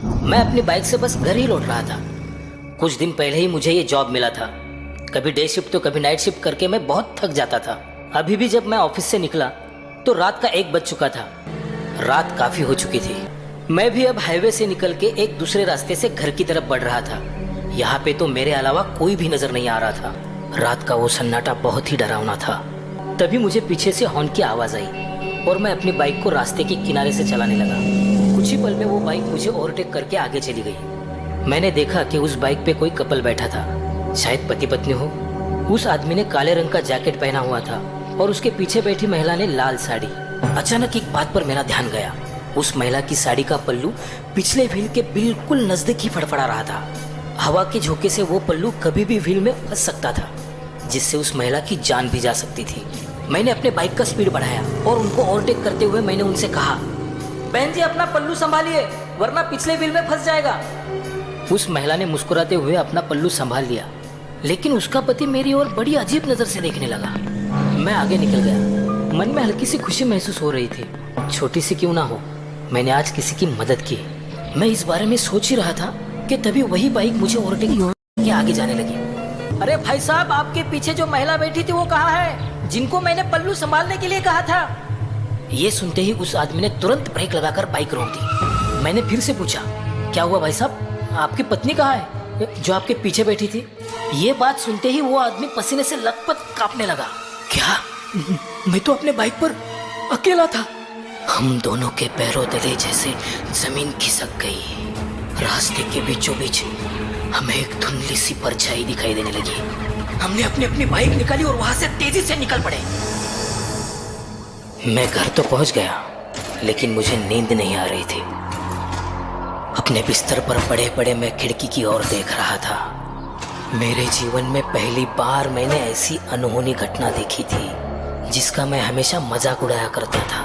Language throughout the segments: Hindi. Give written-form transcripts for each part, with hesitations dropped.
मैं अपनी बाइक से बस घर ही लौट रहा था। कुछ दिन पहले ही मुझे ये जॉब मिला था। कभी डे शिफ्ट तो कभी नाइट शिफ्ट करके मैं बहुत थक जाता था। अभी भी जब मैं ऑफिस से निकला तो रात का 1 बज चुका था। रात काफ़ी हो चुकी थी। मैं भी अब हाईवे से निकल के एक दूसरे रास्ते से घर की तरफ बढ़ रहा था। यहाँ पे तो मेरे अलावा कोई भी नजर नहीं आ रहा था। रात का वो सन्नाटा बहुत ही डरावना था। तभी मुझे पीछे से हॉर्न की आवाज़ आई और मैं अपनी बाइक को रास्ते के किनारे से चलाने लगा। कुछ ही पल में वो बाइक मुझे ओवरटेक करके आगे चली गई। मैंने देखा कि उस बाइक पे कोई कपल बैठा था, शायद पति पत्नी हो। उस आदमी ने काले रंग का जैकेट पहना हुआ था और उसके पीछे बैठी महिला ने लाल साड़ी। अचानक एक बात पर मेरा ध्यान गया। उस महिला की साड़ी का पल्लू पिछले व्हील के बिल्कुल नजदीक ही फड़फड़ा रहा था। हवा के झोंके से वो पल्लू कभी भी व्हील में फंस सकता था, जिससे उस महिला की जान भी जा सकती थी। मैंने अपने बाइक का स्पीड बढ़ाया और उनको ओवरटेक करते हुए मैंने उनसे कहा, बहन जी अपना पल्लू संभालिए वरना पिछले व्हील में फंस जाएगा। उस महिला ने मुस्कुराते हुए अपना पल्लू संभाल लिया, लेकिन उसका पति मेरी ओर बड़ी अजीब नजर से देखने लगा। मैं आगे निकल गया। मन में हल्की सी खुशी महसूस हो रही थी। छोटी सी क्यों ना हो, मैंने आज किसी की मदद की। मैं इस बारे में सोच ही रहा था कि तभी वही बाइक मुझे ओवरटेक के आगे जाने लगी। अरे भाई साहब, आपके पीछे जो महिला बैठी थी वो कहाँ है, जिनको मैंने पल्लू संभालने के लिए कहा था? ये सुनते ही उस आदमी ने तुरंत ब्रेक लगाकर बाइक रोक दी। मैंने फिर से पूछा, क्या हुआ भाई साहब, आपकी पत्नी कहाँ है जो आपके पीछे बैठी थी? ये बात सुनते ही वो आदमी पसीने से लथपथ कांपने लगा। क्या? मैं तो अपने बाइक पर अकेला था। हम दोनों के पैरों तले जैसे जमीन खिसक गई। रास्ते के बीचों बीच हमें एक धुंधली सी परछाई दिखाई देने लगी। हमने अपनी अपनी बाइक निकाली और वहां से तेजी से निकल पड़े। मैं घर तो पहुंच गया, लेकिन मुझे नींद नहीं आ रही थी। अपने बिस्तर पर पड़े पड़े मैं खिड़की की ओर देख रहा था। मेरे जीवन में पहली बार मैंने ऐसी अनहोनी घटना देखी थी जिसका मैं हमेशा मजाक उड़ाया करता था।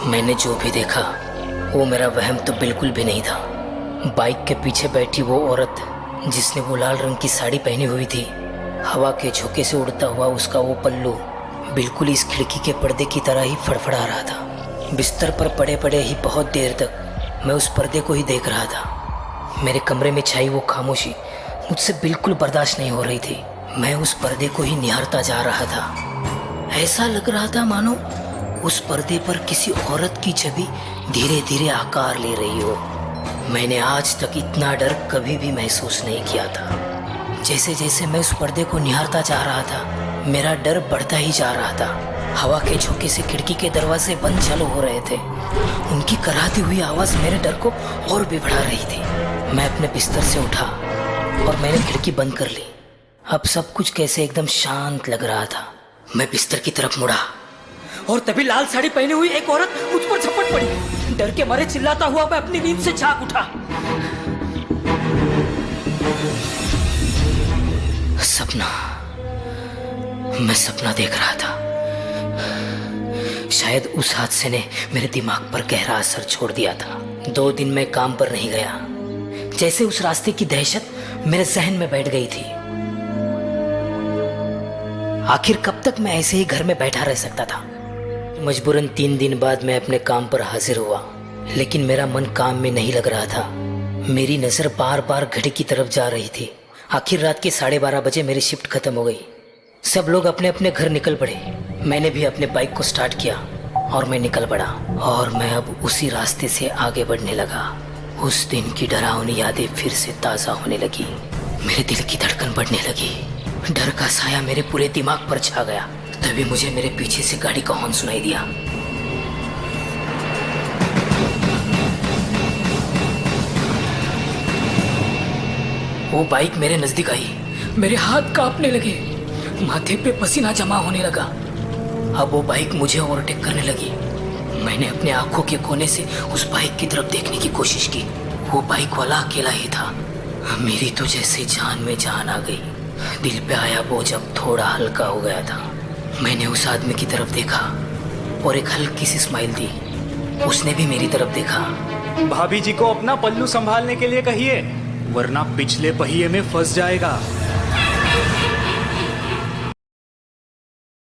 मैंने जो भी देखा वो मेरा वहम तो बिल्कुल भी नहीं था। बाइक के पीछे बैठी वो औरत जिसने वो लाल रंग की साड़ी पहनी हुई थी, हवा के झोंके से उड़ता हुआ उसका वो पल्लू बिल्कुल इस खिड़की के पर्दे की तरह ही फड़फड़ा रहा था। बिस्तर पर पड़े पड़े ही बहुत देर तक मैं उस पर्दे को ही देख रहा था। मेरे कमरे में छाई वो खामोशी मुझसे बिल्कुल बर्दाश्त नहीं हो रही थी। मैं उस पर्दे को ही निहारता जा रहा था। ऐसा लग रहा था मानो उस पर्दे पर किसी औरत की छवि धीरे धीरे आकार ले रही हो। मैंने आज तक इतना डर कभी भी महसूस नहीं किया था। जैसे जैसे मैं उस पर्दे को निहारता जा रहा था, मेरा डर बढ़ता ही जा रहा था। हवा के झोंके से खिड़की के दरवाजे बंद चालू हो रहे थे। उनकी कराहती हुई आवाज मेरे डर को और भी बढ़ा रही थी। मैं अपने बिस्तर से उठा और मैंने खिड़की बंद कर ली। अब सब कुछ कैसे एकदम शांत लग रहा था। मैं बिस्तर की तरफ मुड़ा और तभी लाल साड़ी पहनी हुई एक औरत मुझ पर झपट पड़ी। डर के मारे चिल्लाता हुआ मैं अपनी नींद से जाग उठा। सपना, मैं सपना देख रहा था। शायद उस हादसे ने मेरे दिमाग पर गहरा असर छोड़ दिया था। 2 दिन मैं काम पर नहीं गया। जैसे उस रास्ते की दहशत मेरे जहन में बैठ गई थी। आखिर कब तक मैं ऐसे ही घर में बैठा रह सकता था? मजबूरन 3 दिन बाद मैं अपने काम पर हाजिर हुआ, लेकिन मेरा मन काम में नहीं लग रहा था। मेरी नजर बार बार घड़ी की तरफ जा रही थी। आखिर रात के 12:30 बजे मेरी शिफ्ट खत्म हो गई। सब लोग अपने अपने घर निकल पड़े। मैंने भी अपने बाइक को स्टार्ट किया और मैं निकल पड़ा। और मैं अब उसी रास्ते से आगे बढ़ने लगा। उस दिन की डरावनी यादें फिर से ताज़ा होने लगी। मेरे दिल की धड़कन बढ़ने लगी। डर का साया मेरे पूरे दिमाग पर छा गया। तभी मुझे मेरे पीछे से गाड़ी का हॉर्न सुनाई दिया। वो बाइक मेरे नजदीक आई। मेरे हाथ कांपने लगे, माथे पे पसीना जमा होने लगा। अब वो बाइक मुझे ओवरटेक करने लगी। मैंने अपने आंखों के कोने से उस बाइक की तरफ देखने की कोशिश की। वो बाइक वाला अकेला ही था। मेरी तो जैसे जान में जान आ गई। दिल पे आया बोझ अब थोड़ा हल्का हो गया था। मैंने उस आदमी की तरफ देखा और एक हल्की सी स्माइल दी। उसने भी मेरी तरफ देखा। भाभी जी को अपना पल्लू संभालने के लिए कहिए, वरना पिछले पहिए में फंस जाएगा।